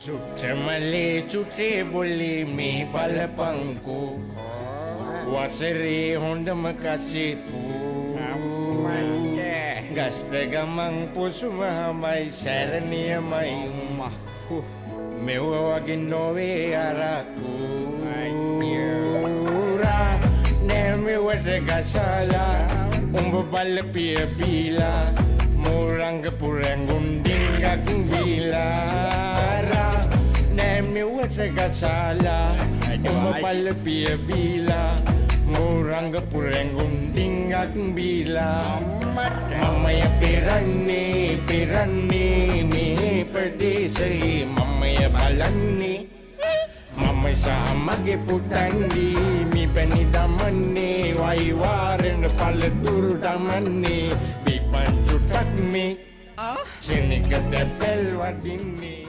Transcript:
චුට්ටමලේ චුටේ බොල්ලේ මේ බලපංකෝ වසරේ හොඳම කසේපූ ගස්ත ගමන් පොසුමහමයි සැරණියමයි මෙව වගේ නොවේ අරකූරා නෑමෙවට ගසාලා උඹ බල්ල පිය බීලා මෝරංග පුරැංගුන් ඩිංගක් බීලාරා නෑමෙවට ගසාලා උඹ බල්ල පිය බීලා මෝරංග පුරැංගුන් ඩිංගක් බීලා මමය පෙරන්නේ මේ ප්‍රදේශයේ මමය බලන්නේ මම සාමගේ පුටන්දී මිපැණි දමන්නේ වයිවාරෙන් පළතුරු දමන්නේ බිපන් චුටක් මේ සෙනක තැපැල් වදින්නේ